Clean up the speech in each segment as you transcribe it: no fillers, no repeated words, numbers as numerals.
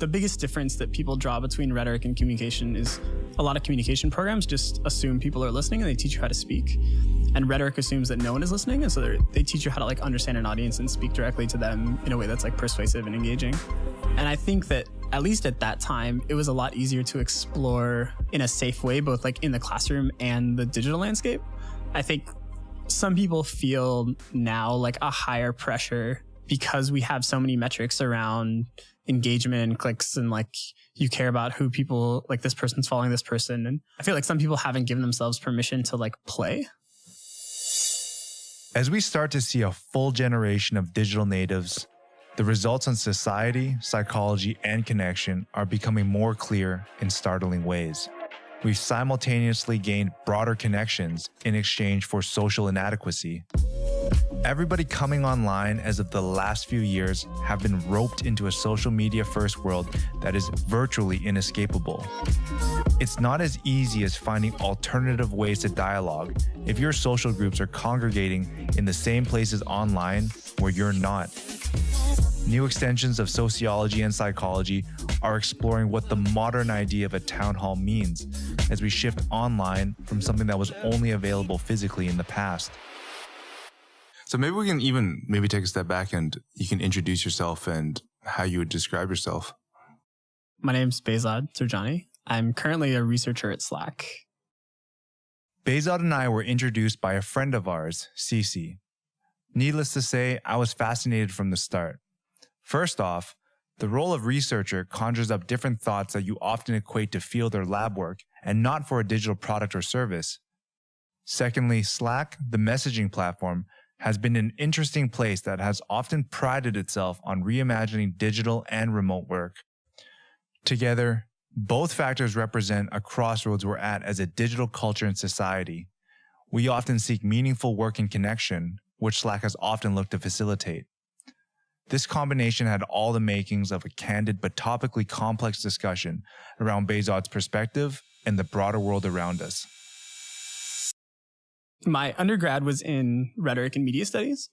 the biggest difference that people draw between rhetoric and communication is a lot of communication programs just assume people are listening and they teach you how to speak. And rhetoric assumes that no one is listening, and so they teach you how to like understand an audience and speak directly to them in a way that's like persuasive and engaging. And I think that at least at that time, it was a lot easier to explore in a safe way, both like in the classroom and the digital landscape. I think some people feel now like a higher pressure because we have so many metrics around engagement and clicks, and like you care about who people, like this person's following this person. And I feel like some people haven't given themselves permission to like play. As we start to see a full generation of digital natives, the results on society, psychology, and connection are becoming more clear in startling ways. We've simultaneously gained broader connections in exchange for social inadequacy. Everybody coming online as of the last few years have been roped into a social media first world that is virtually inescapable. It's not as easy as finding alternative ways to dialogue if your social groups are congregating in the same places online where you're not. New extensions of sociology and psychology are exploring what the modern idea of a town hall means as we shift online from something that was only available physically in the past. So maybe we can even take a step back and you can introduce yourself and how you would describe yourself. My name's Behzod Sirjani. I'm currently a researcher at Slack. Behzod and I were introduced by a friend of ours, Cece. Needless to say, I was fascinated from the start. First off, the role of researcher conjures up different thoughts that you often equate to field or lab work and not for a digital product or service. Secondly, Slack, the messaging platform, has been an interesting place that has often prided itself on reimagining digital and remote work. Together, both factors represent a crossroads we're at as a digital culture and society. We often seek meaningful work and connection, which Slack has often looked to facilitate. This combination had all the makings of a candid but topically complex discussion around Behzod's perspective and the broader world around us. My undergrad was in rhetoric and media studies,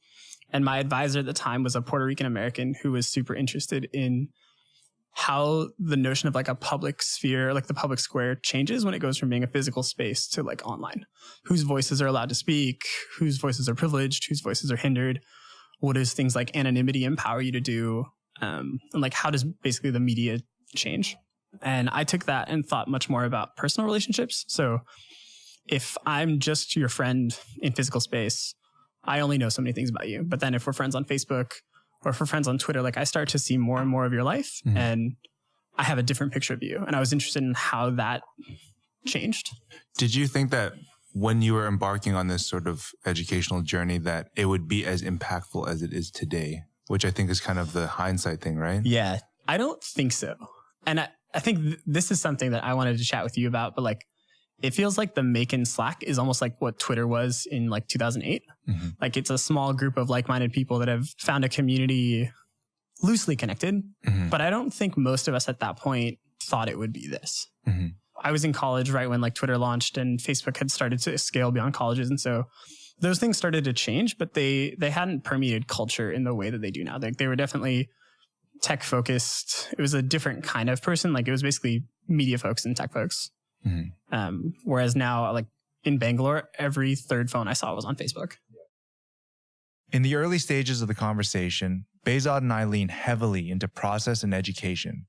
and my advisor at the time was a Puerto Rican American who was super interested in how the notion of like a public sphere, like the public square, changes when it goes from being a physical space to like online. Whose voices are allowed to speak, whose voices are privileged, whose voices are hindered. What does things like anonymity empower you to do? And like how does basically the media change? And I took that and thought much more about personal relationships. So if I'm just your friend in physical space, I only know so many things about you. But then if we're friends on Facebook or if we're friends on Twitter, like I start to see more and more of your life and I have a different picture of you. And I was interested in how that changed. Did you think that when you were embarking on this sort of educational journey that it would be as impactful as it is today, which I think is kind of the hindsight thing, right? Yeah, I don't think so. And I think this is something that I wanted to chat with you about, but like, it feels like the MAEKAN Slack is almost like what Twitter was in like 2008. Like it's a small group of like-minded people that have found a community loosely connected. But I don't think most of us at that point thought it would be this. I was in college right when like Twitter launched and Facebook had started to scale beyond colleges. And so those things started to change, but they hadn't permeated culture in the way that they do now. They were definitely tech focused. It was a different kind of person. Like it was basically media folks and tech folks. Whereas now, like in Bangalore, every third phone I saw was on Facebook. In the early stages of the conversation, Behzod and I lean heavily into process and education.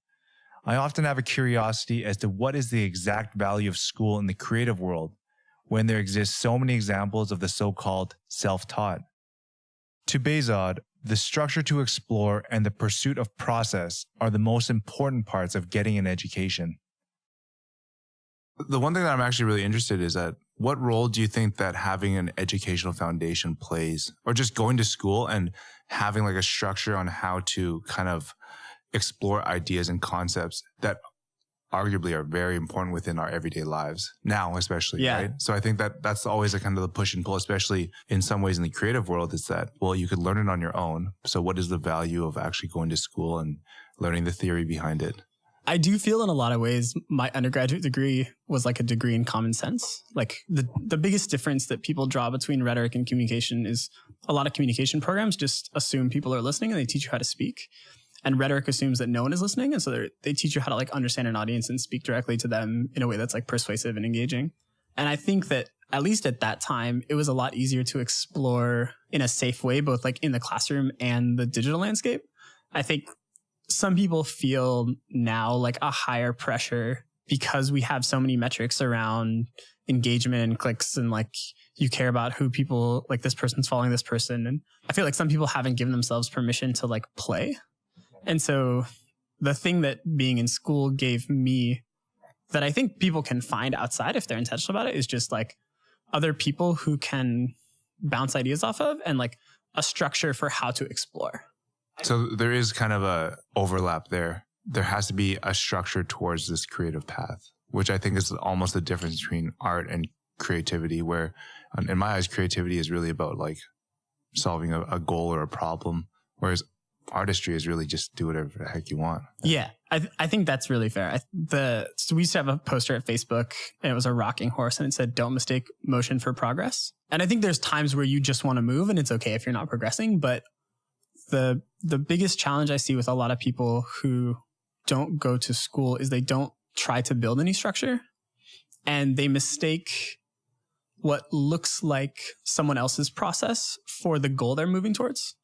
I often have a curiosity as to what is the exact value of school in the creative world when there exist so many examples of the so-called self-taught. To Behzod, the structure to explore and the pursuit of process are the most important parts of getting an education. The one thing that I'm actually really interested in is that what role do you think that having an educational foundation plays, or just going to school and having like a structure on how to kind of explore ideas and concepts that arguably are very important within our everyday lives now, especially, right? So I think that that's always a kind of the push and pull, especially in some ways in the creative world, is that, well, you could learn it on your own. So what is the value of actually going to school and learning the theory behind it? I do feel in a lot of ways my undergraduate degree was like a degree in common sense. Like the biggest difference that people draw between rhetoric and communication is a lot of communication programs just assume people are listening and they teach you how to speak. And rhetoric assumes that no one is listening. And so they teach you how to like understand an audience and speak directly to them in a way that's like persuasive and engaging. And I think that at least at that time, it was a lot easier to explore in a safe way, both like in the classroom and the digital landscape. I think some people feel now like a higher pressure because we have so many metrics around engagement and clicks, and like you care about who people, like this person's following this person. And I feel like some people haven't given themselves permission to like play. And so the thing that being in school gave me that I think people can find outside if they're intentional about it is just like other people who can bounce ideas off of and like a structure for how to explore. So there is kind of a overlap there. There has to be a structure towards this creative path, which I think is almost the difference between art and creativity, where in my eyes, creativity is really about like solving a goal or a problem, whereas artistry is really just do whatever the heck you want. Yeah, I think that's really fair. So we used to have a poster at Facebook, and it was a rocking horse, and it said, "Don't mistake motion for progress." And I think there's times where you just want to move, and it's okay if you're not progressing. But the biggest challenge I see with a lot of people who don't go to school is they don't try to build any structure, and they mistake what looks like someone else's process for the goal they're moving towards.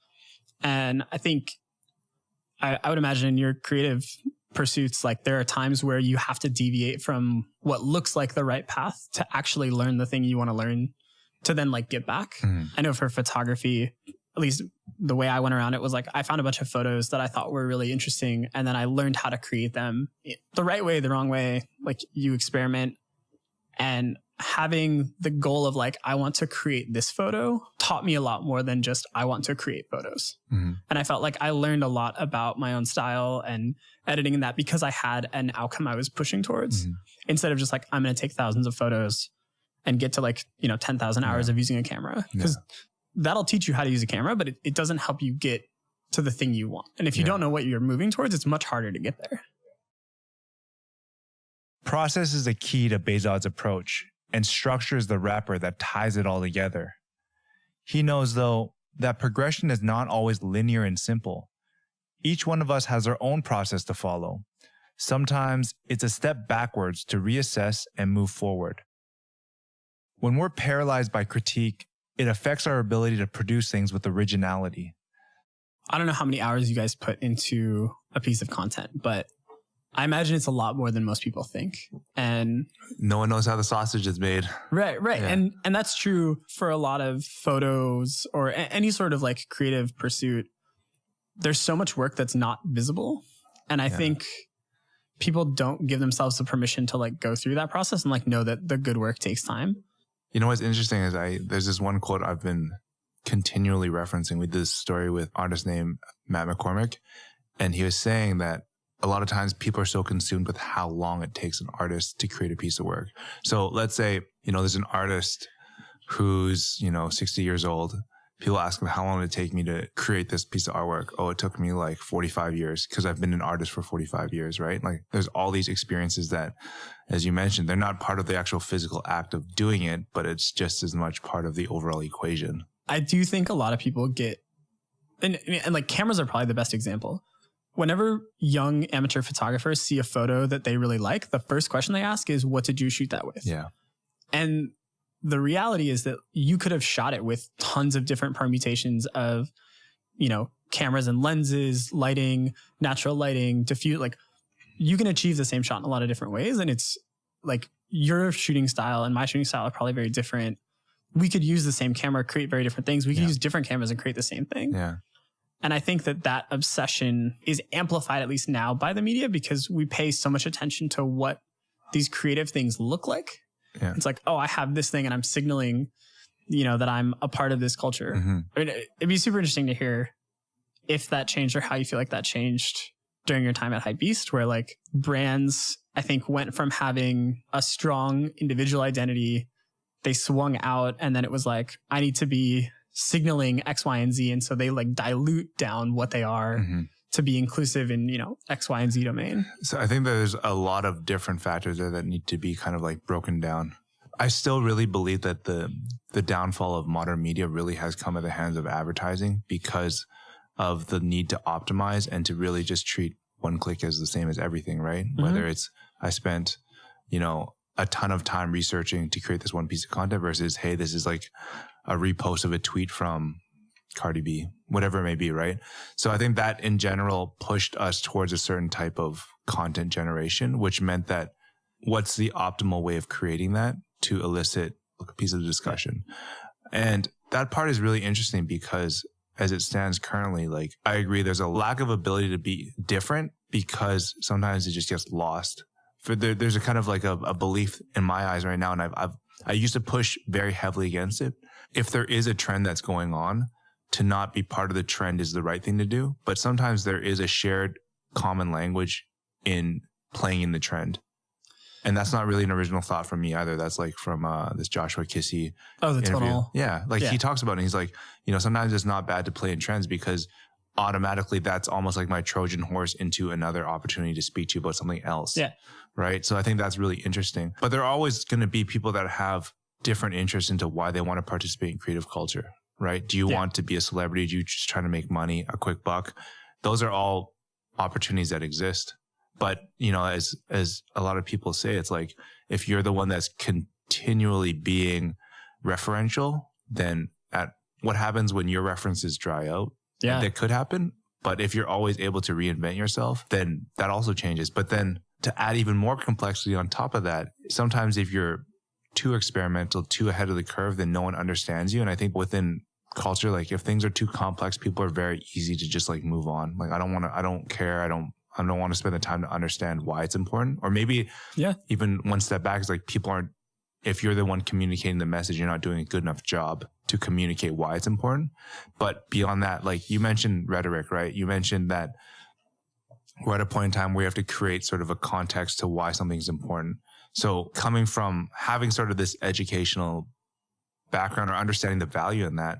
And I think I would imagine in your creative pursuits, like there are times where you have to deviate from what looks like the right path to actually learn the thing you want to learn to then like get back. I know for photography, at least the way I went around it was like, I found a bunch of photos that I thought were really interesting. And then I learned how to create them the right way, the wrong way. Like you experiment, and having the goal of like, I want to create this photo taught me a lot more than just I want to create photos. And I felt like I learned a lot about my own style and editing in that because I had an outcome I was pushing towards instead of just like, I'm going to take thousands of photos and get to like, 10,000 hours of using a camera, because that'll teach you how to use a camera, but it doesn't help you get to the thing you want. And if you don't know what you're moving towards, it's much harder to get there. Process is the key to Behzod's approach, and structure is the wrapper that ties it all together. He knows, though, that progression is not always linear and simple. Each one of us has our own process to follow. Sometimes it's a step backwards to reassess and move forward. When we're paralyzed by critique, it affects our ability to produce things with originality. I don't know how many hours you guys put into a piece of content, but I imagine it's a lot more than most people think. And no one knows how the sausage is made. Right. Yeah. And that's true for a lot of photos or any sort of like creative pursuit. There's so much work that's not visible. And I think people don't give themselves the permission to like go through that process and like know that the good work takes time. You know what's interesting is there's this one quote I've been continually referencing. We did this story with artist named Matt McCormick, and he was saying that a lot of times people are so consumed with how long it takes an artist to create a piece of work. So let's say, there's an artist who's, 60 years old. People ask him, how long did it take me to create this piece of artwork? Oh, it took me like 45 years because I've been an artist for 45 years, right? Like there's all these experiences that, as you mentioned, they're not part of the actual physical act of doing it, but it's just as much part of the overall equation. I do think a lot of people get, and like cameras are probably the best example. Whenever young amateur photographers see a photo that they really like, the first question they ask is, what did you shoot that with? Yeah. And the reality is that you could have shot it with tons of different permutations of, cameras and lenses, lighting, natural lighting, diffuse, like you can achieve the same shot in a lot of different ways. And it's like your shooting style and my shooting style are probably very different. We could use the same camera, create very different things. We could use different cameras and create the same thing. Yeah. And I think that obsession is amplified, at least now, by the media because we pay so much attention to what these creative things look like. Yeah. It's like, oh, I have this thing and I'm signaling, that I'm a part of this culture. I mean, it'd be super interesting to hear if that changed or how you feel like that changed during your time at Hypebeast, where like brands, I think, went from having a strong individual identity, they swung out, and then it was like, I need to be signaling X, Y, and Z. And so they like dilute down what they are to be inclusive in, X, Y, and Z domain. So I think there's a lot of different factors there that need to be kind of like broken down. I still really believe that the downfall of modern media really has come at the hands of advertising, because of the need to optimize and to really just treat one click as the same as everything, right? Mm-hmm. Whether it's I spent, a ton of time researching to create this one piece of content versus, hey, this is like a repost of a tweet from Cardi B, whatever it may be, right? So I think that in general pushed us towards a certain type of content generation, which meant that what's the optimal way of creating that to elicit a piece of discussion? And that part is really interesting because as it stands currently, like I agree, there's a lack of ability to be different because sometimes it just gets lost. There's a kind of like a belief in my eyes right now, and I used to push very heavily against it. If there is a trend that's going on, to not be part of the trend is the right thing to do. But sometimes there is a shared common language in playing in the trend. And that's not really an original thought from me either. That's like from this Joshua Kissy interview. Tonal. Yeah. He talks about it. And he's like, sometimes it's not bad to play in trends because automatically that's almost like my Trojan horse into another opportunity to speak to you about something else. Yeah. Right. So I think that's really interesting. But there are always going to be people that have different interests into why they want to participate in creative culture. Right. Do you want to be a celebrity? Do you just try to make money, a quick buck? Those are all opportunities that exist. But, as a lot of people say, it's like, if you're the one that's continually being referential, then what happens when your references dry out? Yeah. That could happen. But if you're always able to reinvent yourself, then that also changes. But then to add even more complexity on top of that, sometimes if you're too experimental, too ahead of the curve, then no one understands you. And I think within culture, like if things are too complex, people are very easy to just like move on. Like, I don't care. I don't want to spend the time to understand why it's important. Or maybe even one step back is like if you're the one communicating the message, you're not doing a good enough job to communicate why it's important. But beyond that, like you mentioned rhetoric, right? You mentioned that we're at a point in time where you have to create sort of a context to why something's important. So coming from having sort of this educational background or understanding the value in that,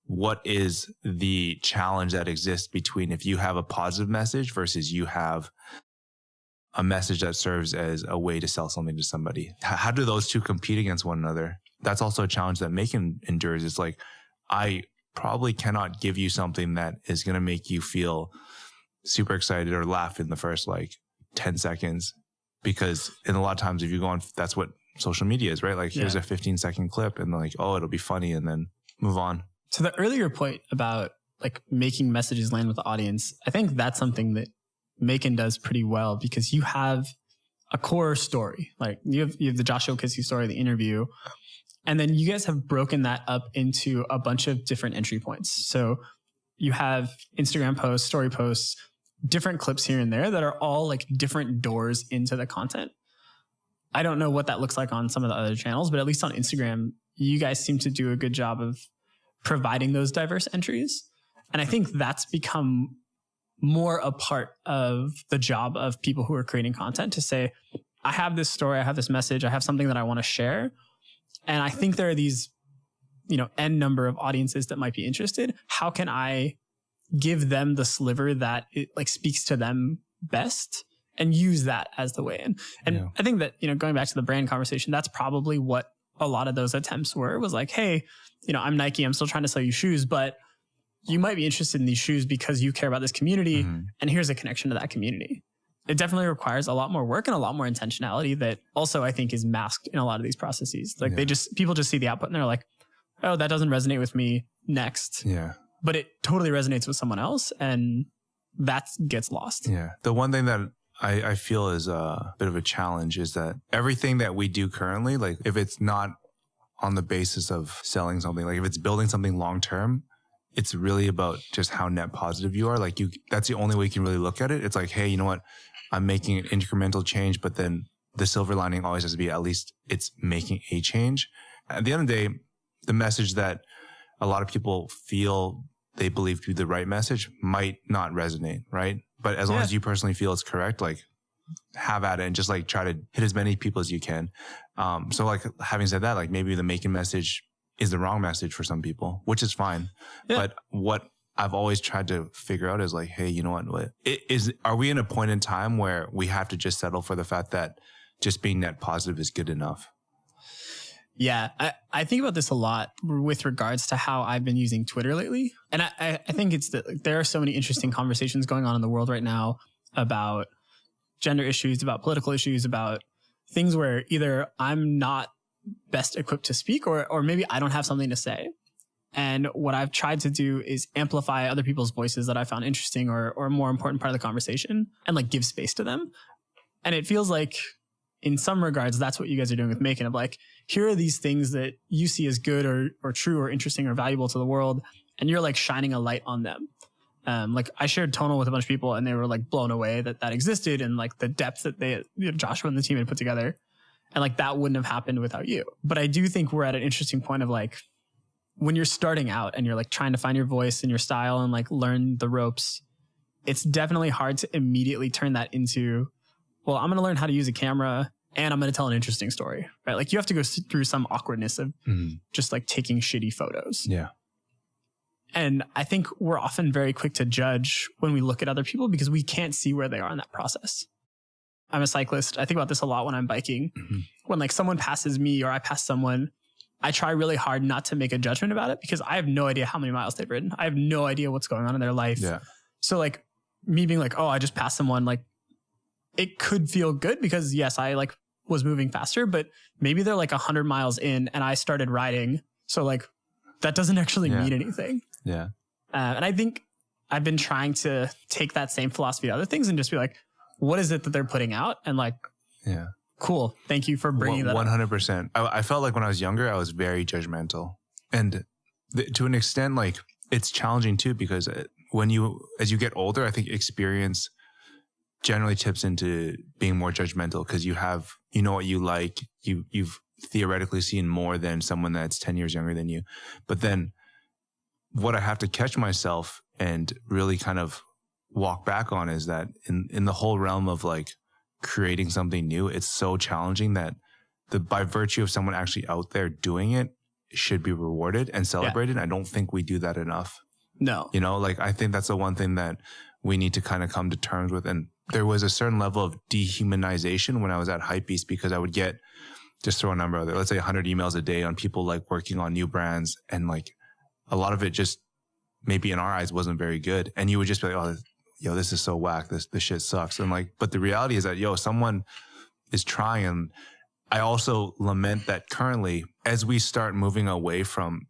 what is the challenge that exists between if you have a positive message versus you have a message that serves as a way to sell something to somebody? How do those two compete against one another? That's also a challenge that MAEKAN endures. It's like, I probably cannot give you something that is going to make you feel super excited or laugh in the first like 10 seconds. Because in a lot of times, if you go on, that's what social media is, right? Like here's a 15-second clip and like, oh, it'll be funny, and then move on. To the earlier point about like making messages land with the audience, I think that's something that MAEKAN does pretty well because you have a core story. Like you have the Joshua Kissy story, the interview, and then you guys have broken that up into a bunch of different entry points. So you have Instagram posts, story posts, different clips here and there that are all like different doors into the content. I don't know what that looks like on some of the other channels, but at least on Instagram, you guys seem to do a good job of providing those diverse entries. And I think that's become more a part of the job of people who are creating content to say, I have this story, I have this message, I have something that I want to share. And I think there are these, N number of audiences that might be interested. How can I give them the sliver that it like speaks to them best and use that as the way in? And I think that, going back to the brand conversation, that's probably what a lot of those attempts was like, hey, I'm Nike, I'm still trying to sell you shoes, but you might be interested in these shoes because you care about this community. Mm-hmm. And here's a connection to that community. It definitely requires a lot more work and a lot more intentionality that also I think is masked in a lot of these processes. Like people just see the output and they're like, oh, that doesn't resonate with me, next. Yeah. But it totally resonates with someone else and that gets lost. Yeah. The one thing that I feel is a bit of a challenge is that everything that we do currently, like if it's not on the basis of selling something, like if it's building something long-term, it's really about just how net positive you are. Like that's the only way you can really look at it. It's like, hey, you know what? I'm making an incremental change, but then the silver lining always has to be at least it's making a change. At the end of the day, the message that a lot of people feel they believe to be the right message might not resonate, right? But as long as you personally feel it's correct, like have at it and just like try to hit as many people as you can. So like having said that, like maybe the MAEKAN message is the wrong message for some people, which is fine. Yeah. But what I've always tried to figure out is like, hey, you know what? Are we in a point in time where we have to just settle for the fact that just being net positive is good enough? Yeah, I think about this a lot with regards to how I've been using Twitter lately. And I think it's that there are so many interesting conversations going on in the world right now about gender issues, about political issues, about things where either I'm not best equipped to speak or maybe I don't have something to say. And what I've tried to do is amplify other people's voices that I found interesting or a more important part of the conversation and like give space to them. And it feels like in some regards, that's what you guys are doing with MAEKAN, of like, here are these things that you see as good or true or interesting or valuable to the world. And you're like shining a light on them. Like I shared Tonal with a bunch of people and they were like blown away that existed and like the depth that Joshua and the team had put together. And like that wouldn't have happened without you. But I do think we're at an interesting point of like, when you're starting out and you're like trying to find your voice and your style and like learn the ropes, it's definitely hard to immediately turn that into, well, I'm going to learn how to use a camera and I'm going to tell an interesting story, right? Like you have to go through some awkwardness of just like taking shitty photos. Yeah. And I think we're often very quick to judge when we look at other people because we can't see where they are in that process. I'm a cyclist. I think about this a lot when I'm biking. When like someone passes me or I pass someone, I try really hard not to make a judgment about it because I have no idea how many miles they've ridden. I have no idea what's going on in their life. Yeah. So like me being like, oh, I just passed someone, like it could feel good because yes, I like was moving faster, but maybe they're like 100 miles in and I started riding. So like that doesn't actually mean anything. Yeah. And I think I've been trying to take that same philosophy to other things and just be like, what is it that they're putting out? And like, cool. Thank you for bringing that 100%. I felt like when I was younger, I was very judgmental. And to an extent, like it's challenging too, because as you get older, I think experience generally tips into being more judgmental because you know what you like. You've theoretically seen more than someone that's 10 years younger than you. But then what I have to catch myself and really kind of walk back on is that in the whole realm of like creating something new, it's so challenging that by virtue of someone actually out there doing it should be rewarded and celebrated. I don't think we do that enough. No. You know, like I think that's the one thing that we need to kind of come to terms with. And there was a certain level of dehumanization when I was at Hypebeast because I would get, just throw a number out there, let's say 100 emails a day on people like working on new brands. And like a lot of it just maybe in our eyes wasn't very good. And you would just be like, oh, yo, this is so whack. This shit sucks. And like, but the reality is that, yo, someone is trying. And I also lament that currently, as we start moving away from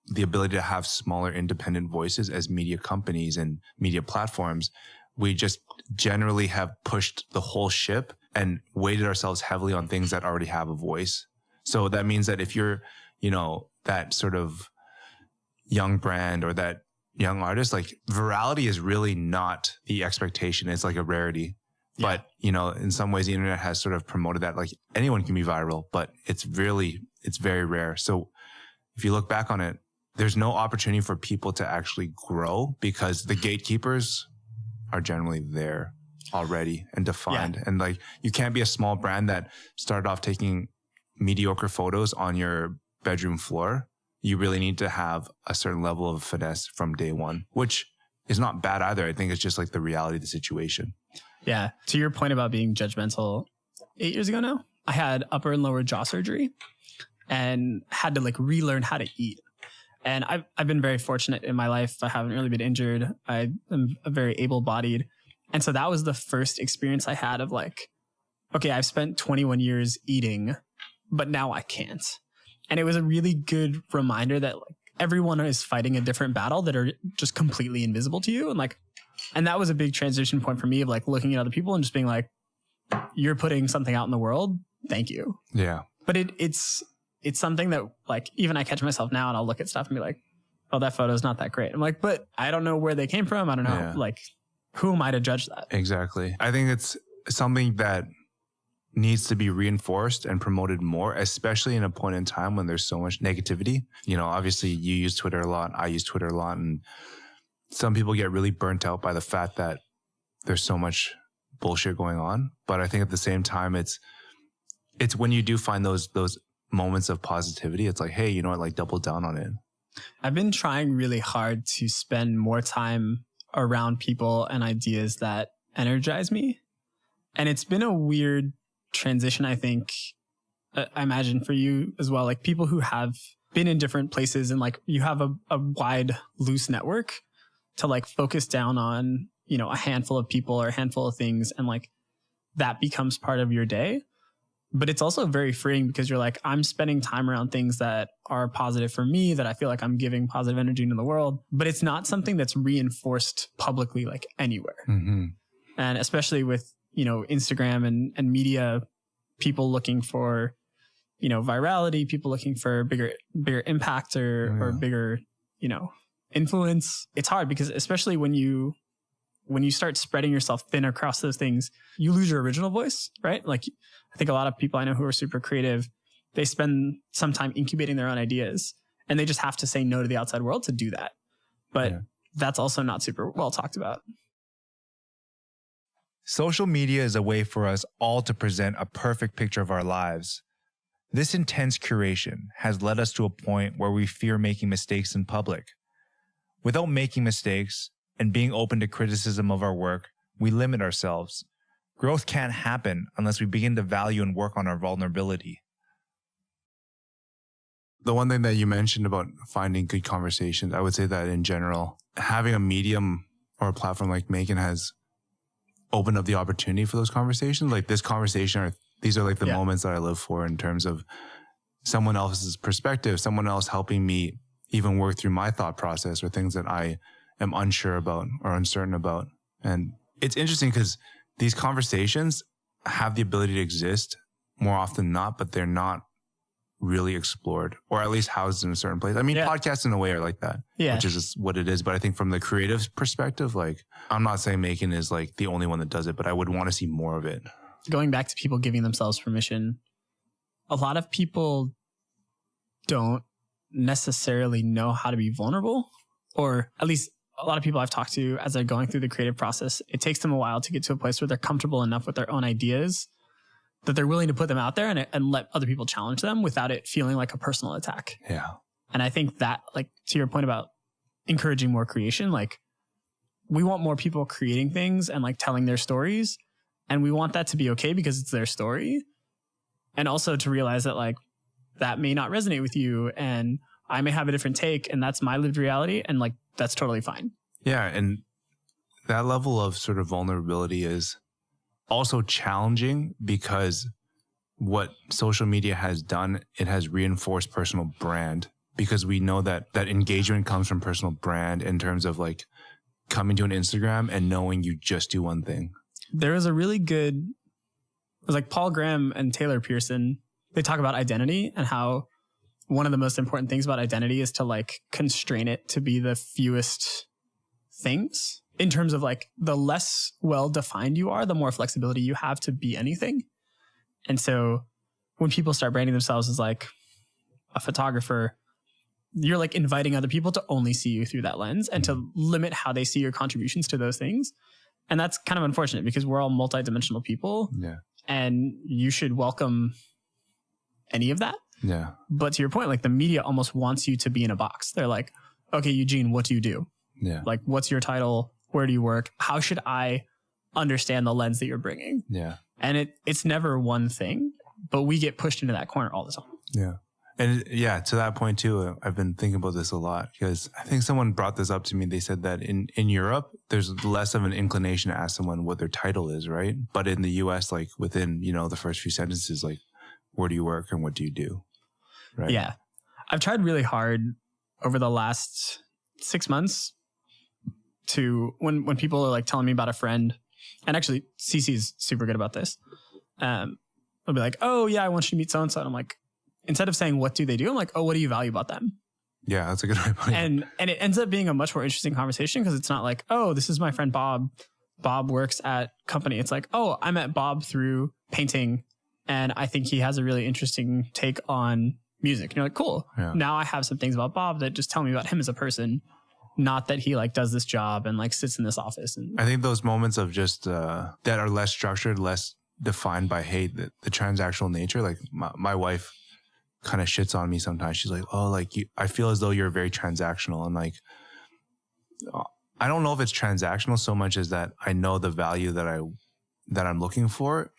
the ability to have smaller independent voices as media companies and media platforms, we just generally have pushed the whole ship and weighted ourselves heavily on things that already have a voice. So that means that if you're, you know, that sort of young brand or that young artist, like virality is really not the expectation. It's like a rarity. Yeah. But, you know, in some ways the internet has sort of promoted that like anyone can be viral, but it's very rare. So if you look back on it, there's no opportunity for people to actually grow because the gatekeepers are generally there already and defined. Yeah. And like, you can't be a small brand that started off taking mediocre photos on your bedroom floor. You really need to have a certain level of finesse from day one, which is not bad either. I think it's just like the reality of the situation. Yeah. To your point about being judgmental, 8 years ago now, I had upper and lower jaw surgery and had to like relearn how to eat. And I've been very fortunate in my life. I haven't really been injured. I am very able-bodied. And so that was the first experience I had of like, okay, I've spent 21 years eating, but now I can't. And it was a really good reminder that like everyone is fighting a different battle that are just completely invisible to you. And that was a big transition point for me of like looking at other people and just being like, you're putting something out in the world. Thank you. Yeah. But it's something that like, even I catch myself now and I'll look at stuff and be like, oh, that photo is not that great. I'm like, but I don't know where they came from. I don't know. Like, who am I to judge that? Exactly. I think it's something that needs to be reinforced and promoted more, especially in a point in time when there's so much negativity. You know, obviously you use Twitter a lot. I use Twitter a lot. And some people get really burnt out by the fact that there's so much bullshit going on. But I think at the same time, it's when you do find those moments of positivity, it's like, hey, you know what, like double down on it. I've been trying really hard to spend more time around people and ideas that energize me. And it's been a weird transition, I think, I imagine for you as well, like people who have been in different places and like you have a wide, loose network to like focus down on, you know, a handful of people or a handful of things, and like that becomes part of your day. But it's also very freeing because you're like, I'm spending time around things that are positive for me, that I feel like I'm giving positive energy into the world, but it's not something that's reinforced publicly like anywhere. Mm-hmm. And especially with, you know, Instagram and media, people looking for, you know, virality, people looking for bigger impact or bigger, you know, influence. It's hard because especially when you start spreading yourself thin across those things, you lose your original voice, right? Like I think a lot of people I know who are super creative, they spend some time incubating their own ideas and they just have to say no to the outside world to do that. But that's also not super well talked about. Social media is a way for us all to present a perfect picture of our lives. This intense curation has led us to a point where we fear making mistakes in public. Without making mistakes and being open to criticism of our work, we limit ourselves. Growth can't happen unless we begin to value and work on our vulnerability. The one thing that you mentioned about finding good conversations, I would say that in general, having a medium or a platform like MAEKAN has opened up the opportunity for those conversations. Like this conversation, these are like the moments that I live for in terms of someone else's perspective, someone else helping me even work through my thought process or things that I am unsure about or uncertain about. And it's interesting because these conversations have the ability to exist more often than not, but they're not really explored or at least housed in a certain place. I mean, podcasts in a way are like that, which is just what it is. But I think from the creative perspective, like I'm not saying MAEKAN is like the only one that does it, but I would want to see more of it. Going back to people giving themselves permission, a lot of people don't necessarily know how to be vulnerable, or at least a lot of people I've talked to as they're going through the creative process, it takes them a while to get to a place where they're comfortable enough with their own ideas that they're willing to put them out there and let other people challenge them without it feeling like a personal attack. Yeah. And I think that, like, to your point about encouraging more creation, like we want more people creating things and like telling their stories, and we want that to be okay because it's their story. And also to realize that like that may not resonate with you and I may have a different take and that's my lived reality, and like that's totally fine. Yeah. And that level of sort of vulnerability is also challenging because what social media has done, it has reinforced personal brand, because we know that engagement comes from personal brand in terms of like coming to an Instagram and knowing you just do one thing. There is a really good, it was like Paul Graham and Taylor Pearson, they talk about identity and how one of the most important things about identity is to like constrain it to be the fewest things. In terms of like the less well-defined you are, the more flexibility you have to be anything. And so when people start branding themselves as like a photographer, you're like inviting other people to only see you through that lens and to limit how they see your contributions to those things. And that's kind of unfortunate because we're all multidimensional people. Yeah. And you should welcome any of that. Yeah. But to your point, like the media almost wants you to be in a box. They're like, okay, Eugene, what do you do? Yeah. Like, what's your title? Where do you work? How should I understand the lens that you're bringing? Yeah. And it's never one thing, but we get pushed into that corner all the time. Yeah. And yeah, to that point too, I've been thinking about this a lot because I think someone brought this up to me. They said that in Europe, there's less of an inclination to ask someone what their title is, right? But in the US, like within, the first few sentences, like, where do you work and what do you do? Right. Yeah. I've tried really hard over the last 6 months to, when people are like telling me about a friend, and actually Cece's super good about this. They'll be like, oh yeah, I want you to meet so-and-so. And I'm like, instead of saying, what do they do? I'm like, oh, what do you value about them? Yeah, that's a good way of putting it. And it ends up being a much more interesting conversation because it's not like, oh, this is my friend Bob. Bob works at company. It's like, oh, I met Bob through painting and I think he has a really interesting take on music. And you're like, cool. Yeah. Now I have some things about Bob that just tell me about him as a person, not that he like does this job and like sits in this office. And I think those moments of just that are less structured, less defined by hate, the transactional nature, like my wife kind of shits on me sometimes. She's like, oh, like I feel as though you're very transactional. And like, I don't know if it's transactional so much as that I know the value that I'm looking for.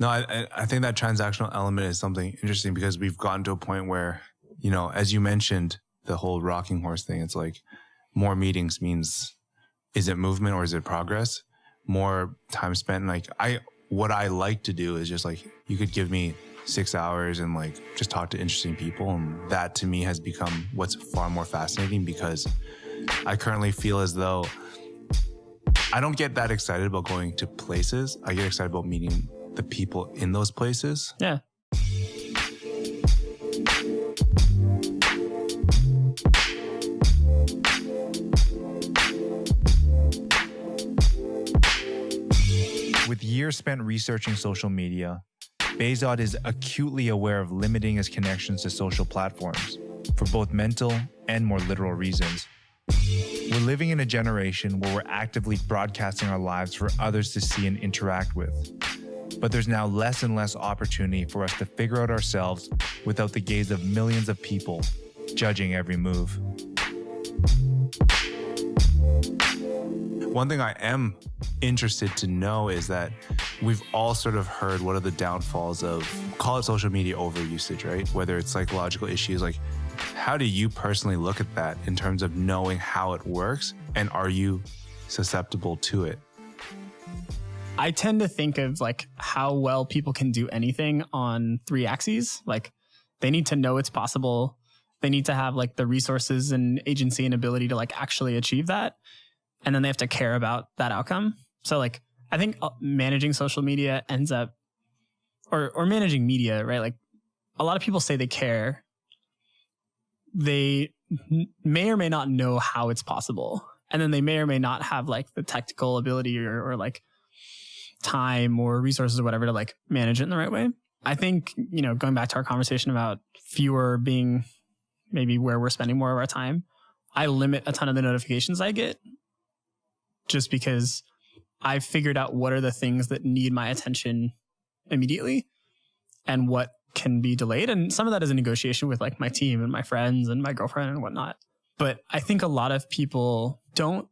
No, I think that transactional element is something interesting because we've gotten to a point where, you know, as you mentioned, the whole rocking horse thing, it's like more meetings means, is it movement or is it progress? More time spent. Like what I like to do is just like, you could give me 6 hours and like just talk to interesting people. And that to me has become what's far more fascinating because I currently feel as though I don't get that excited about going to places. I get excited about meeting the people in those places. Yeah. With years spent researching social media, Behzod is acutely aware of limiting his connections to social platforms for both mental and more literal reasons. We're living in a generation where we're actively broadcasting our lives for others to see and interact with. But there's now less and less opportunity for us to figure out ourselves without the gaze of millions of people judging every move. One thing I am interested to know is that we've all sort of heard what are the downfalls of, call it social media overusage, right? Whether it's psychological issues, like how do you personally look at that in terms of knowing how it works? And are you susceptible to it? I tend to think of like how well people can do anything on 3 axes. Like they need to know it's possible. They need to have like the resources and agency and ability to like actually achieve that. And then they have to care about that outcome. So like, I think managing social media ends up, or managing media, right? Like a lot of people say they care. They may or may not know how it's possible. And then they may or may not have like the technical ability or like time or resources or whatever to like manage it in the right way. I think, you know, going back to our conversation about fewer being maybe where we're spending more of our time, I limit a ton of the notifications I get just because I've figured out what are the things that need my attention immediately and what can be delayed. And some of that is a negotiation with like my team and my friends and my girlfriend and whatnot. But I think a lot of people don't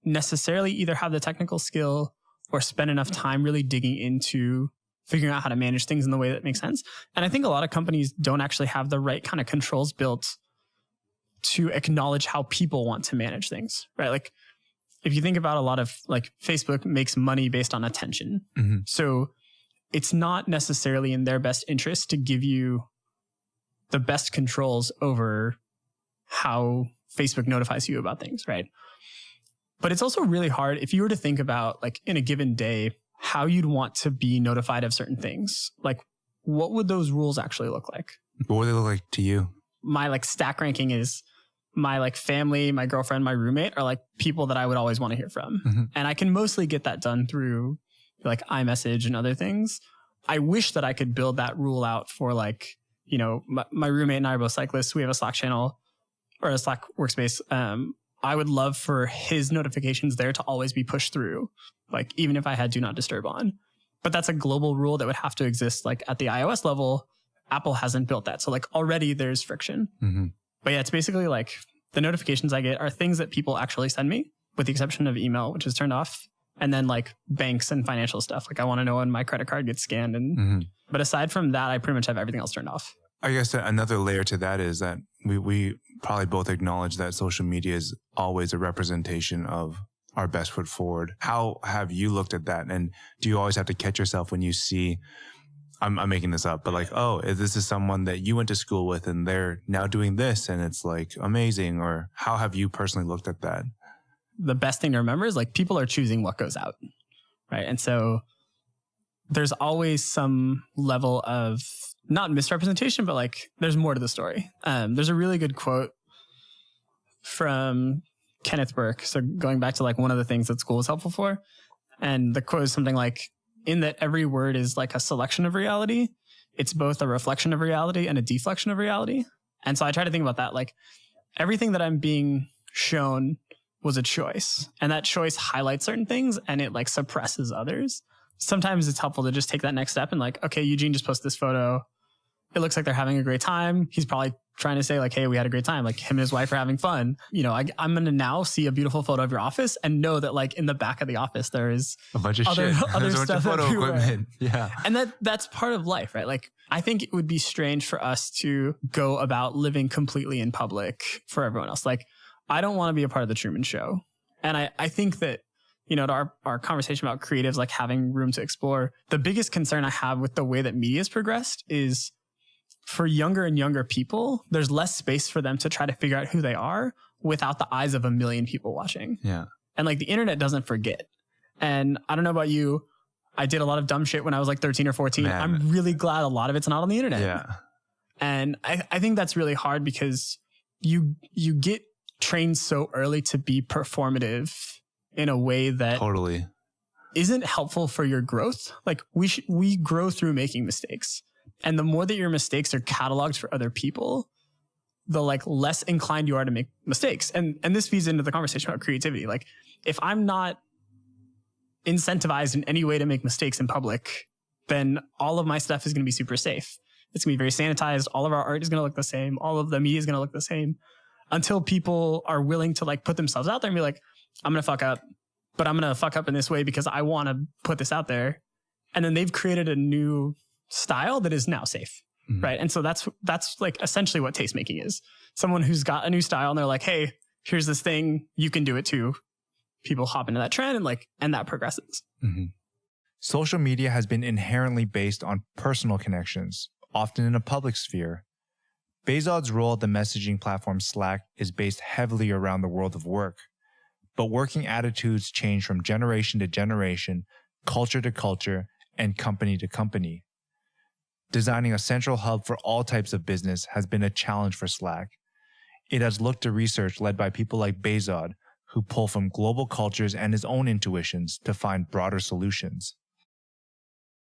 necessarily either have the technical skill or spend enough time really digging into figuring out how to manage things in the way that makes sense. And I think a lot of companies don't actually have the right kind of controls built to acknowledge how people want to manage things, right? Like if you think about a lot of like Facebook makes money based on attention. Mm-hmm. So it's not necessarily in their best interest to give you the best controls over how Facebook notifies you about things, right? But it's also really hard if you were to think about like in a given day, how you'd want to be notified of certain things. Like what would those rules actually look like? What would they look like to you? My like stack ranking is my like family, my girlfriend, my roommate are like people that I would always want to hear from. Mm-hmm. And I can mostly get that done through like iMessage and other things. I wish that I could build that rule out for like, you know, my roommate and I are both cyclists. We have a Slack channel or a Slack workspace. I would love for his notifications there to always be pushed through, like even if I had do not disturb on. But that's a global rule that would have to exist like at the iOS level. Apple hasn't built that. So like already there's friction. Mm-hmm. But yeah, it's basically like the notifications I get are things that people actually send me, with the exception of email, which is turned off. And then like banks and financial stuff. Like I want to know when my credit card gets scanned. And mm-hmm. But aside from that, I pretty much have everything else turned off. I guess another layer to that is that we probably both acknowledge that social media is always a representation of our best foot forward. How have you looked at that? And do you always have to catch yourself when you see, I'm making this up, but like, oh, this is someone that you went to school with and they're now doing this and it's like amazing? Or how have you personally looked at that? The best thing to remember is like people are choosing what goes out, right? And so there's always some level of not misrepresentation, but like there's more to the story. There's a really good quote from Kenneth Burke. So going back to like one of the things that school is helpful for. And the quote is something like, in that every word is like a selection of reality. It's both a reflection of reality and a deflection of reality. And so I try to think about that. Like everything that I'm being shown was a choice, and that choice highlights certain things and it like suppresses others. Sometimes it's helpful to just take that next step and like, okay, Eugene just posted this photo. It looks like they're having a great time. He's probably trying to say like, hey, we had a great time. Like him and his wife are having fun. You know, I'm going to now see a beautiful photo of your office and know that like in the back of the office, there is a bunch of other shit. There's a bunch stuff of photo everywhere. equipment. Yeah. And that's part of life, right? Like I think it would be strange for us to go about living completely in public for everyone else. Like I don't want to be a part of the Truman Show. And I think that, you know, to our conversation about creatives, like having room to explore, the biggest concern I have with the way that media has progressed is for younger and younger people, there's less space for them to try to figure out who they are without the eyes of a million people watching. Yeah. And like the internet doesn't forget. And I don't know about you, I did a lot of dumb shit when I was like 13 or 14. Man. I'm really glad a lot of it's not on the internet. Yeah. And I think that's really hard because you get trained so early to be performative in a way that Totally isn't helpful for your growth. Like we grow through making mistakes. And the more that your mistakes are cataloged for other people, the like less inclined you are to make mistakes. And this feeds into the conversation about creativity. Like if I'm not incentivized in any way to make mistakes in public, then all of my stuff is going to be super safe. It's going to be very sanitized. All of our art is going to look the same. All of the media is going to look the same until people are willing to like put themselves out there and be like, I'm going to fuck up, but I'm going to fuck up in this way because I want to put this out there. And then they've created a new style that is now safe. Mm-hmm. Right. And so that's like essentially what tastemaking is. Someone who's got a new style and they're like, hey, here's this thing, you can do it too. People hop into that trend and that progresses. Mm-hmm. Social media has been inherently based on personal connections, often in a public sphere. Behzod's role at the messaging platform Slack is based heavily around the world of work. But working attitudes change from generation to generation, culture to culture, and company to company. Designing a central hub for all types of business has been a challenge for Slack. It has looked to research led by people like Behzod, who pull from global cultures and his own intuitions to find broader solutions.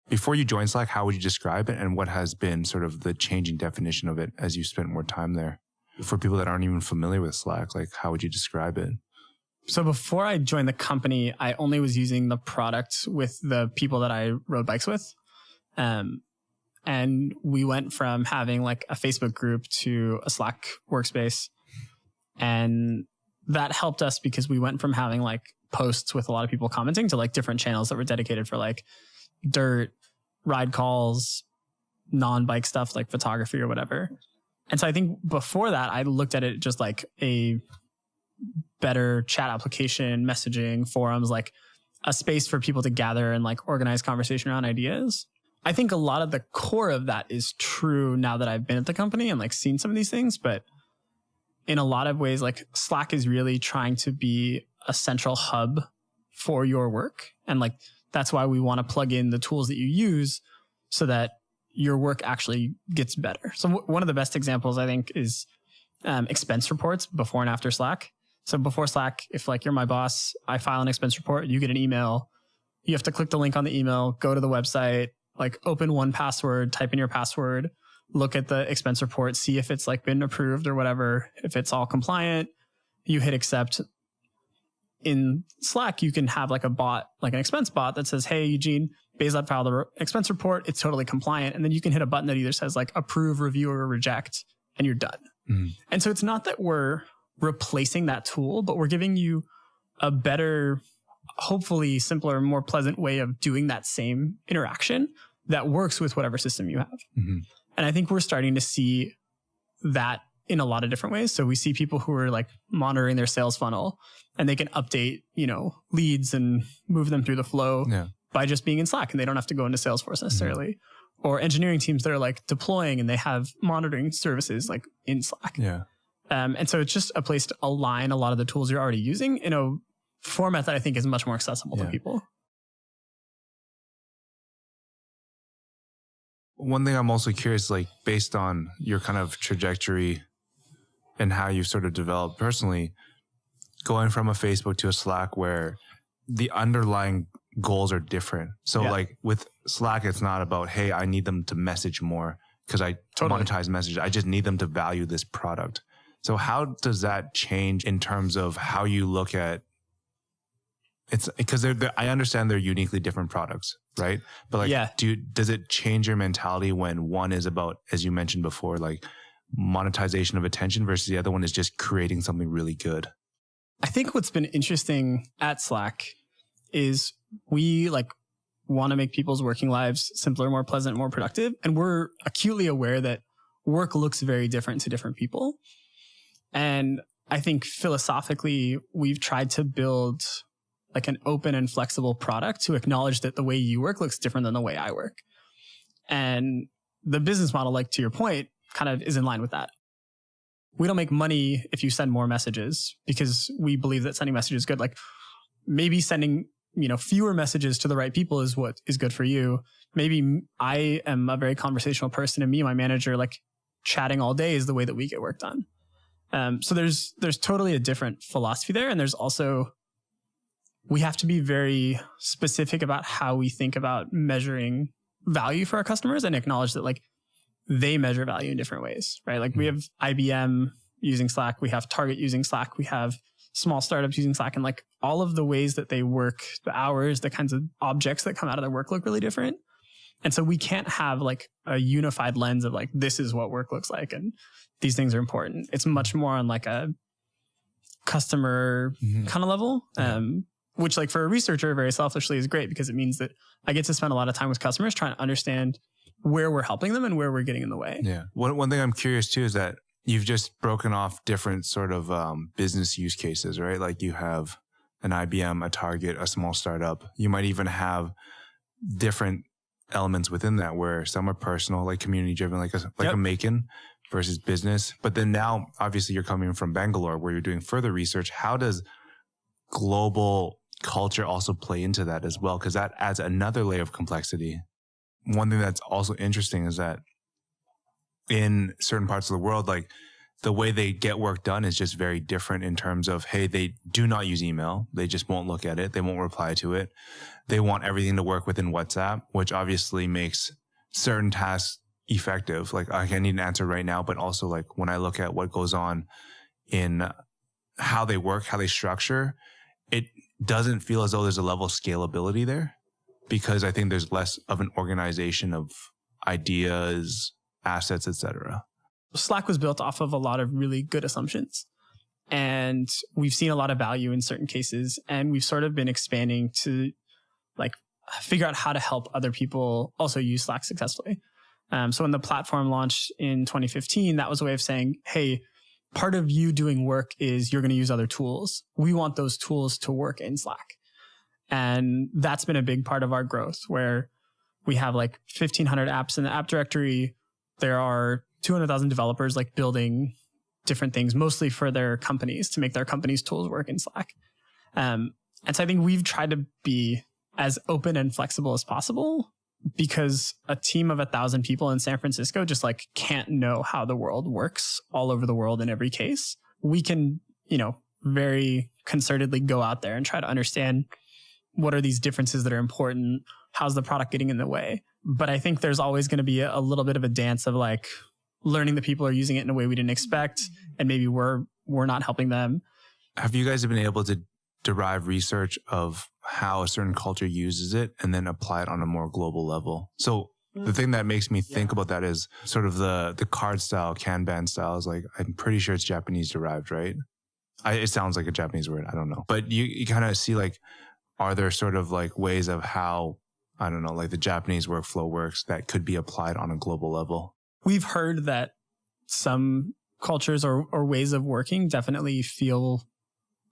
Before you joined Slack, how would you describe it, and what has been sort of the changing definition of it as you spent more time there? For people that aren't even familiar with Slack, like how would you describe it? So before I joined the company, I only was using the product with the people that I rode bikes with. And we went from having like a Facebook group to a Slack workspace. And that helped us because we went from having like posts with a lot of people commenting to like different channels that were dedicated for like dirt, ride calls, non-bike stuff like photography or whatever. And so I think before that, I looked at it just like a better chat application, messaging, forums, like a space for people to gather and like organize conversation around ideas. I think a lot of the core of that is true now that I've been at the company and like seen some of these things, but in a lot of ways, like Slack is really trying to be a central hub for your work. And like, that's why we want to plug in the tools that you use so that your work actually gets better. So one of the best examples I think is expense reports before and after Slack. So before Slack, if like you're my boss, I file an expense report, you get an email, you have to click the link on the email, go to the website, like open 1Password, type in your password, look at the expense report, see if it's like been approved or whatever. If it's all compliant, you hit accept. In Slack, you can have like a bot, like an expense bot that says, hey, Eugene, Behzod filed the expense report. It's totally compliant. And then you can hit a button that either says like approve, review, or reject, and you're done. Mm. And so it's not that we're replacing that tool, but we're giving you a better, hopefully simpler, more pleasant way of doing that same interaction that works with whatever system you have. Mm-hmm. And I think we're starting to see that in a lot of different ways. So we see people who are like monitoring their sales funnel and they can update, leads and move them through the flow by just being in Slack, and they don't have to go into Salesforce necessarily. Mm-hmm. Or engineering teams that are like deploying and they have monitoring services like in Slack. Yeah. And so it's just a place to align a lot of the tools you're already using in a format that I think is much more accessible to people. One thing I'm also curious, like based on your kind of trajectory and how you've sort of developed personally, going from a Facebook to a Slack where the underlying goals are different. So like with Slack, it's not about, hey, I need them to message more because I monetize message. I just need them to value this product. So how does that change in terms of how you look at it's because I understand they're uniquely different products, right? But like, does it change your mentality when one is about, as you mentioned before, like monetization of attention versus the other one is just creating something really good? I think what's been interesting at Slack is we want to make people's working lives simpler, more pleasant, more productive. And we're acutely aware that work looks very different to different people. And I think philosophically, we've tried to build like an open and flexible product to acknowledge that the way you work looks different than the way I work. And the business model, like to your point, kind of is in line with that. We don't make money if you send more messages because we believe that sending messages is good. Like maybe sending, fewer messages to the right people is what is good for you. Maybe I am a very conversational person and me and my manager, like chatting all day is the way that we get work done. So there's totally a different philosophy there. And there's also, we have to be very specific about how we think about measuring value for our customers and acknowledge that like they measure value in different ways, right? Like we have IBM using Slack, we have Target using Slack, we have small startups using Slack, and like all of the ways that they work, the hours, the kinds of objects that come out of their work look really different. And so we can't have like a unified lens of like, this is what work looks like and these things are important. It's much more on like a customer kind of level, which like for a researcher very selfishly is great because it means that I get to spend a lot of time with customers trying to understand where we're helping them and where we're getting in the way. Yeah. One thing I'm curious too is that you've just broken off different sort of business use cases, right? Like you have an IBM, a Target, a small startup. You might even have different elements within that where some are personal, like community driven, like a MAEKAN versus business. But then now, obviously, you're coming from Bangalore where you're doing further research. How does global culture also play into that as well? Because that adds another layer of complexity. One thing that's also interesting is that in certain parts of the world, like the way they get work done is just very different in terms of, hey, they do not use email. They just won't look at it. They won't reply to it. They want everything to work within WhatsApp, which obviously makes certain tasks effective. Like I need an answer right now, but also like when I look at what goes on in how they work, how they structure, it doesn't feel as though there's a level of scalability there because I think there's less of an organization of ideas, assets, etc. Slack was built off of a lot of really good assumptions. And we've seen a lot of value in certain cases. And we've sort of been expanding to like figure out how to help other people also use Slack successfully. So when the platform launched in 2015, that was a way of saying, hey, part of you doing work is you're going to use other tools. We want those tools to work in Slack. And that's been a big part of our growth where we have like 1,500 apps in the app directory. There are 200,000 developers like building different things, mostly for their companies to make their companies' tools work in Slack. And so I think we've tried to be as open and flexible as possible because a team of 1,000 people in San Francisco just like can't know how the world works all over the world in every case. We can, very concertedly go out there and try to understand what are these differences that are important? How's the product getting in the way? But I think there's always going to be a little bit of a dance of like learning that people are using it in a way we didn't expect. And maybe we're not helping them. Have you guys been able to derive research of how a certain culture uses it and then apply it on a more global level? So the thing that makes me think about that is sort of the card style, Kanban style is like, I'm pretty sure it's Japanese derived, right? It sounds like a Japanese word. I don't know. But you kind of see like, are there sort of like ways of how, I don't know, like the Japanese workflow works that could be applied on a global level? We've heard that some cultures or ways of working definitely feel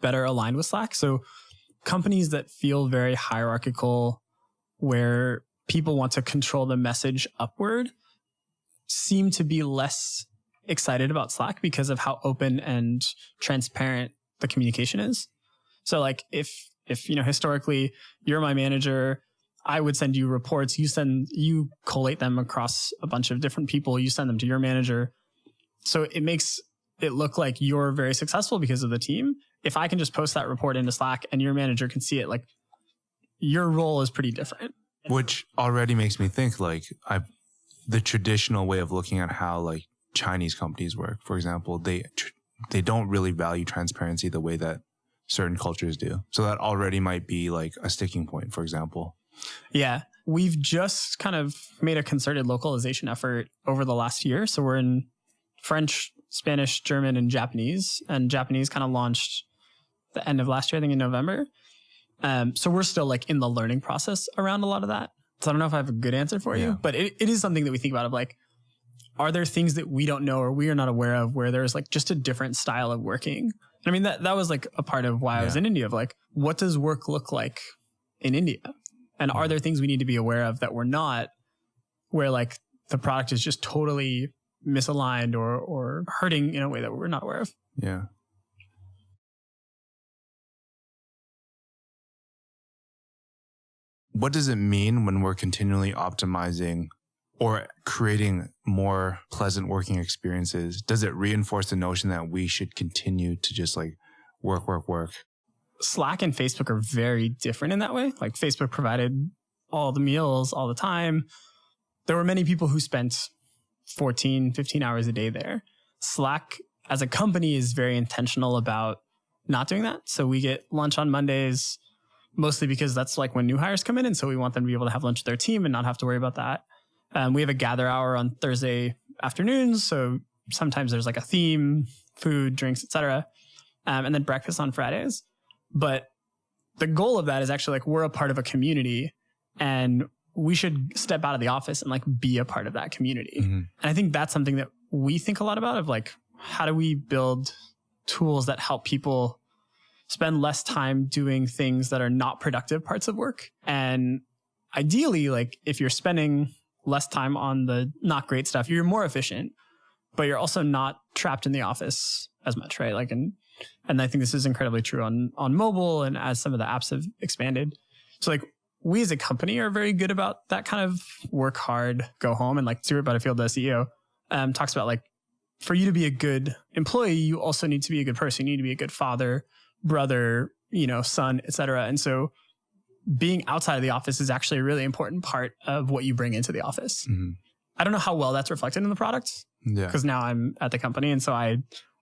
better aligned with Slack. So companies that feel very hierarchical, where people want to control the message upward, seem to be less excited about Slack because of how open and transparent the communication is. So like if historically you're my manager, I would send you reports, you collate them across a bunch of different people, you send them to your manager. So it makes it look like you're very successful because of the team. If I can just post that report into Slack and your manager can see it, like your role is pretty different. Which already makes me think like the traditional way of looking at how like Chinese companies work, for example, they don't really value transparency the way that certain cultures do. So that already might be like a sticking point, for example. Yeah. We've just kind of made a concerted localization effort over the last year. So we're in French, Spanish, German, and Japanese. And Japanese kind of launched the end of last year, I think in November. So we're still like in the learning process around a lot of that. So I don't know if I have a good answer for you, but it is something that we think about of like, are there things that we don't know or we are not aware of where there's like just a different style of working? I mean, that was like a part of why I was in India, of like, what does work look like in India? And are there things we need to be aware of that we're not, where like the product is just totally misaligned or hurting in a way that we're not aware of? Yeah. What does it mean when we're continually optimizing or creating more pleasant working experiences? Does it reinforce the notion that we should continue to just like work? Slack and Facebook are very different in that way. Like Facebook provided all the meals all the time. There were many people who spent 14, 15 hours a day there. Slack as a company is very intentional about not doing that. So we get lunch on Mondays, mostly because that's like when new hires come in. And so we want them to be able to have lunch with their team and not have to worry about that. We have a gather hour on Thursday afternoons. So sometimes there's like a theme, food, drinks, etc. And then breakfast on Fridays. But the goal of that is actually like we're a part of a community and we should step out of the office and like be a part of that community. Mm-hmm. And I think that's something that we think a lot about of like, how do we build tools that help people spend less time doing things that are not productive parts of work? And ideally, like if you're spending less time on the not great stuff, you're more efficient, but you're also not trapped in the office as much, right? Like, and I think this is incredibly true on mobile and as some of the apps have expanded. So like we as a company are very good about that kind of work hard, go home. And like Stuart Butterfield, the CEO, talks about like, for you to be a good employee, you also need to be a good person. You need to be a good father, brother, son, etc. And so being outside of the office is actually a really important part of what you bring into the office. Mm-hmm. I don't know how well that's reflected in the product because now I'm at the company. And so I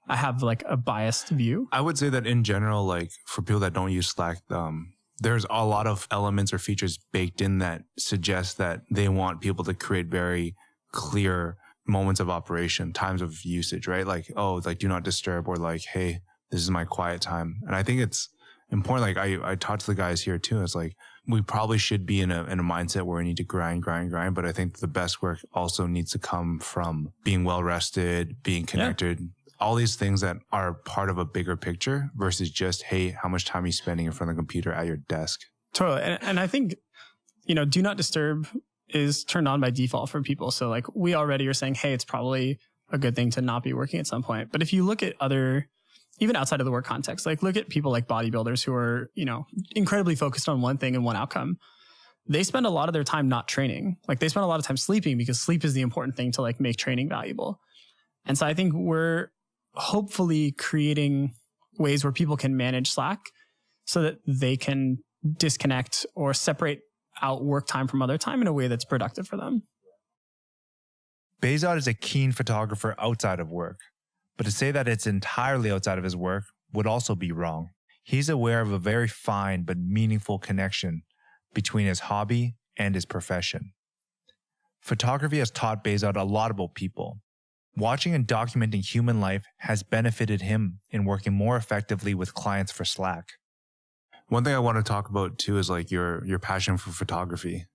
have like a biased view. I would say that in general, like for people that don't use Slack, there's a lot of elements or features baked in that suggest that they want people to create very clear moments of operation, times of usage, right? Like, oh, like do not disturb, or like, hey, this is my quiet time. And I think it's important. Like I talked to the guys here too. It's like, we probably should be in a mindset where we need to grind. But I think the best work also needs to come from being well rested, being connected, all these things that are part of a bigger picture versus just, hey, how much time are you spending in front of the computer at your desk? Totally. And I think, do not disturb is turned on by default for people. So like we already are saying, hey, it's probably a good thing to not be working at some point. But if you look at even outside of the work context, like look at people like bodybuilders who are, incredibly focused on one thing and one outcome. They spend a lot of their time not training. Like they spend a lot of time sleeping because sleep is the important thing to like make training valuable. And so I think we're hopefully creating ways where people can manage Slack so that they can disconnect or separate out work time from other time in a way that's productive for them. Behzod is a keen photographer outside of work, but to say that it's entirely outside of his work would also be wrong. He's aware of a very fine but meaningful connection between his hobby and his profession. Photography has taught Behzod a lot about people. Watching and documenting human life has benefited him in working more effectively with clients for Slack. One thing I want to talk about too is like your passion for photography.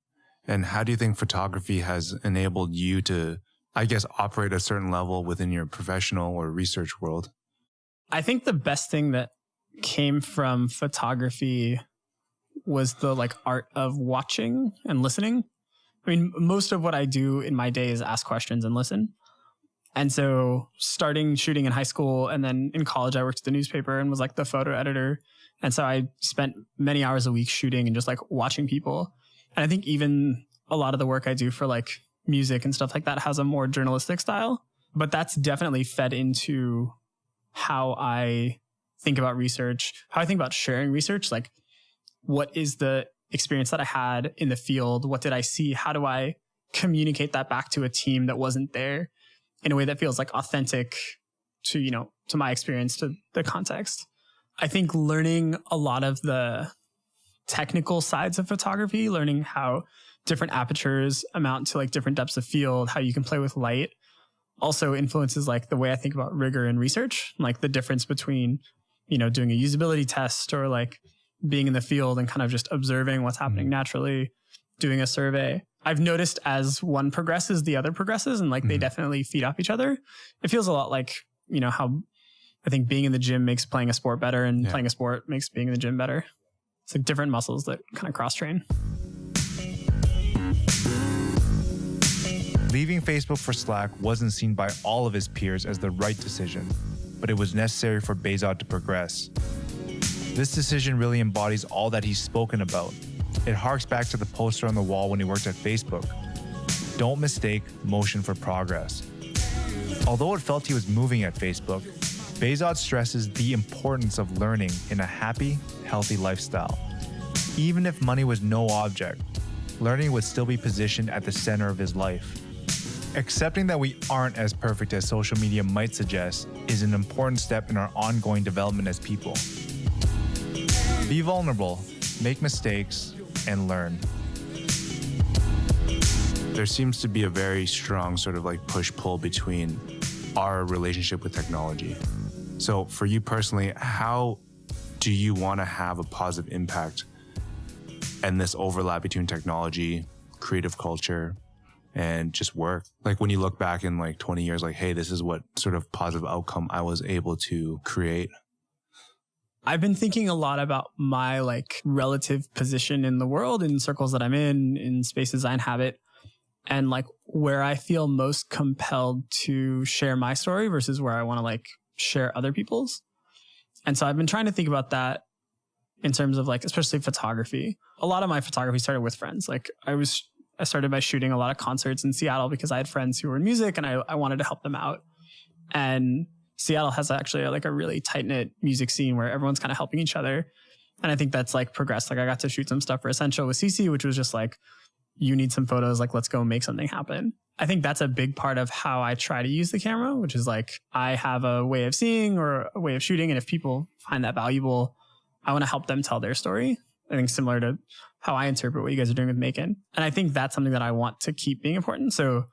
And how do you think photography has enabled you to, I guess, operate at a certain level within your professional or research world? I think the best thing that came from photography was the like art of watching and listening. I mean, most of what I do in my day is ask questions and listen. And so starting shooting in high school and then in college, I worked at the newspaper and was like the photo editor. And so I spent many hours a week shooting and just like watching people. And I think even a lot of the work I do for like music and stuff like that has a more journalistic style, but that's definitely fed into how I think about research, how I think about sharing research. Like what is the experience that I had in the field? What did I see? How do I communicate that back to a team that wasn't there in a way that feels like authentic to, to my experience, to the context? I think learning a lot of the technical sides of photography, learning how different apertures amount to like different depths of field, how you can play with light. also influences like the way I think about rigor and research, like the difference between, doing a usability test or like being in the field and kind of just observing what's happening naturally, doing a survey. I've noticed as one progresses, the other progresses, and like they definitely feed off each other. It feels a lot like, how I think being in the gym makes playing a sport better and playing a sport makes being in the gym better. It's like different muscles that kind of cross train. Leaving Facebook for Slack wasn't seen by all of his peers as the right decision, but it was necessary for Behzod to progress. This decision really embodies all that he's spoken about. It harks back to the poster on the wall when he worked at Facebook. Don't mistake motion for progress. Although it felt he was moving at Facebook, Behzod stresses the importance of learning in a happy, healthy lifestyle. Even if money was no object, learning would still be positioned at the center of his life. Accepting that we aren't as perfect as social media might suggest is an important step in our ongoing development as people. Be vulnerable, make mistakes, and learn. There seems to be a very strong sort of like push-pull between our relationship with technology. So for you personally, how do you want to have a positive impact and this overlap between technology, creative culture, and just work? Like when you look back in like 20 years, like, hey, this is what sort of positive outcome I was able to create. I've been thinking a lot about my like relative position in the world, in circles that I'm in spaces I inhabit, and like where I feel most compelled to share my story versus where I want to like share other people's. And so I've been trying to think about that in terms of like, especially photography. A lot of my photography started with friends. Like I started by shooting a lot of concerts in Seattle because I had friends who were in music and I wanted to help them out. And Seattle has actually like a really tight-knit music scene where everyone's kind of helping each other. And I think that's like progressed. Like I got to shoot some stuff for Essential with CC, which was just like, you need some photos, like let's go make something happen. I think that's a big part of how I try to use the camera, which is like I have a way of seeing or a way of shooting. And if people find that valuable, I want to help them tell their story. I think similar to how I interpret what you guys are doing with MAEKAN. And I think that's something that I want to keep being important. So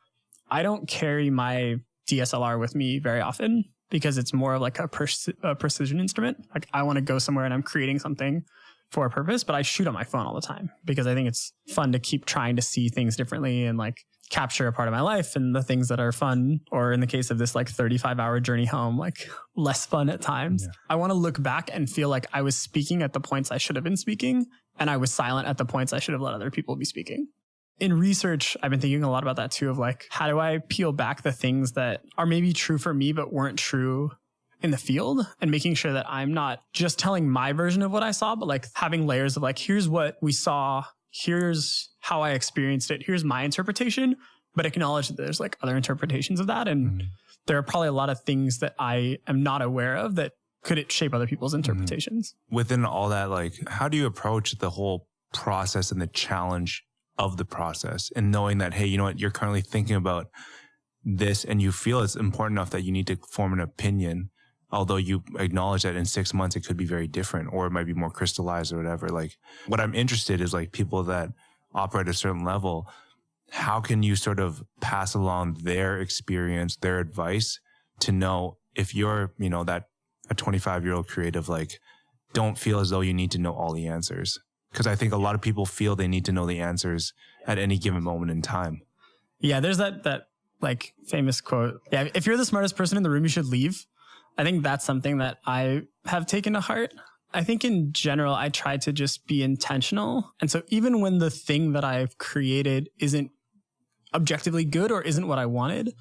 I don't carry my DSLR with me very often because it's more of like a precision instrument. Like I want to go somewhere and I'm creating something for a purpose, but I shoot on my phone all the time because I think it's fun to keep trying to see things differently and like capture a part of my life and the things that are fun, or in the case of this like 35-hour journey home, like less fun at times. Yeah. I want to look back and feel like I was speaking at the points I should have been speaking and I was silent at the points I should have let other people be speaking. In research, I've been thinking a lot about that too, of like, how do I peel back the things that are maybe true for me, but weren't true in the field, and making sure that I'm not just telling my version of what I saw, but like having layers of like, here's what we saw, here's how I experienced it, here's my interpretation, but acknowledge that there's like other interpretations of that. And there are probably a lot of things that I am not aware of that could shape other people's interpretations. Within all that, like, how do you approach the whole process and the challenge of the process, and knowing that, hey, you know what, you're currently thinking about this and you feel it's important enough that you need to form an opinion, although you acknowledge that in 6 months it could be very different, or it might be more crystallized or whatever. Like, what I'm interested is like people that operate at a certain level, how can you sort of pass along their experience, their advice, to know if you're, you know, that a 25-year-old creative, like, don't feel as though you need to know all the answers. Because I think a lot of people feel they need to know the answers at any given moment in time. Yeah, there's that like famous quote. Yeah, if you're the smartest person in the room, you should leave. I think that's something that I have taken to heart. I think in general, I try to just be intentional. And so even when the thing that I've created isn't objectively good or isn't what I wanted,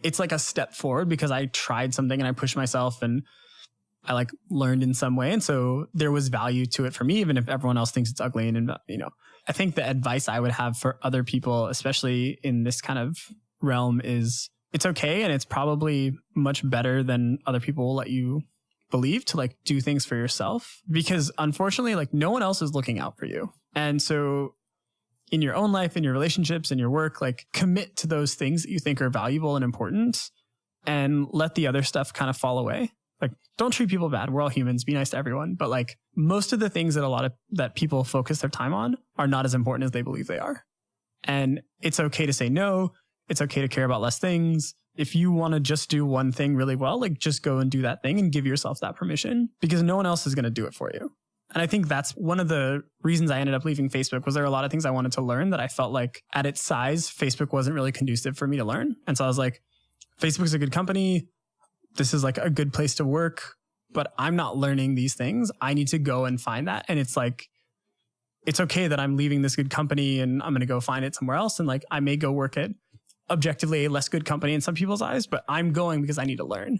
it's like a step forward because I tried something and I pushed myself and I like learned in some way. And so there was value to it for me, even if everyone else thinks it's ugly. And, you know, I think the advice I would have for other people, especially in this kind of realm, is it's okay. And it's probably much better than other people will let you believe to like do things for yourself, because unfortunately, like no one else is looking out for you. And so in your own life, in your relationships, in your work, like commit to those things that you think are valuable and important and let the other stuff kind of fall away. Like, don't treat people bad. We're all humans. Be nice to everyone. But like most of the things that people focus their time on are not as important as they believe they are. And it's okay to say no. it's okay to care about less things. If you want to just do one thing really well, like just go and do that thing and give yourself that permission, because no one else is going to do it for you. And I think that's one of the reasons I ended up leaving Facebook. Was there were a lot of things I wanted to learn that I felt like at its size, Facebook wasn't really conducive for me to learn. And so I was like, Facebook's a good company. This is like a good place to work, but I'm not learning these things. I need to go and find that. And it's like, it's okay that I'm leaving this good company and I'm going to go find it somewhere else. And like, I may go work at objectively a less good company in some people's eyes, but I'm going because I need to learn.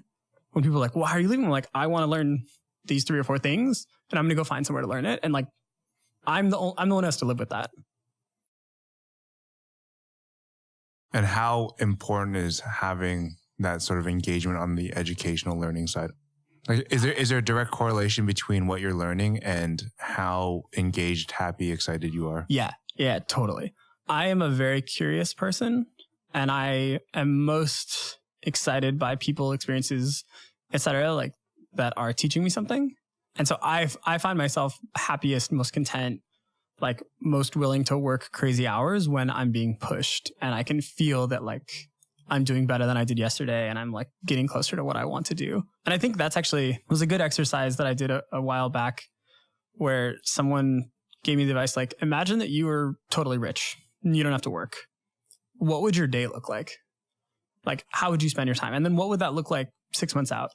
When people are like, why are you leaving? I'm like, I want to learn these 3 or 4 things and I'm going to go find somewhere to learn it. And like, I'm the one who has to live with that. And how important is having that sort of engagement on the educational learning side? Like, is there a direct correlation between what you're learning and how engaged, happy, excited you are? Yeah, totally. I am a very curious person, and I am most excited by people, experiences, etc., like that are teaching me something. And so I find myself happiest, most content, like most willing to work crazy hours when I'm being pushed and I can feel that like I'm doing better than I did yesterday and I'm like getting closer to what I want to do. And I think that's actually was a good exercise that I did a while back where someone gave me the advice, like, imagine that you were totally rich and you don't have to work. What would your day look like? Like, how would you spend your time? And then what would that look like 6 months out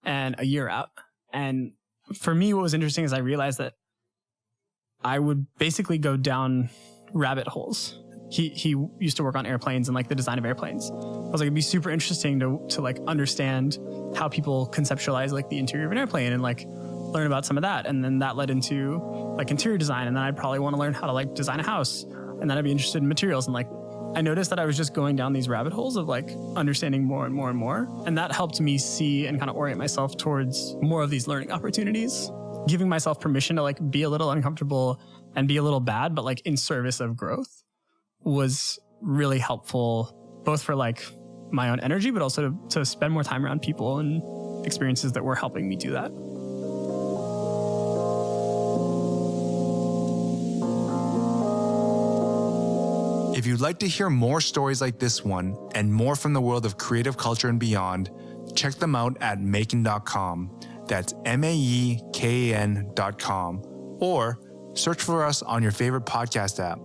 and a year out? And for me, what was interesting is I realized that I would basically go down rabbit holes. He used to work on airplanes and like the design of airplanes. I was like, it'd be super interesting to like understand how people conceptualize like the interior of an airplane and like learn about some of that. And then that led into like interior design. And then I'd probably want to learn how to like design a house. And then I'd be interested in materials. And like, I noticed that I was just going down these rabbit holes of like understanding more and more and more. And that helped me see and kind of orient myself towards more of these learning opportunities, giving myself permission to like be a little uncomfortable and be a little bad, but like in service of growth was really helpful, both for like my own energy, but also to spend more time around people and experiences that were helping me do that. If you'd like to hear more stories like this one and more from the world of creative culture and beyond, check them out at MAEKAN.com. That's MAEKAN.com, or search for us on your favorite podcast app.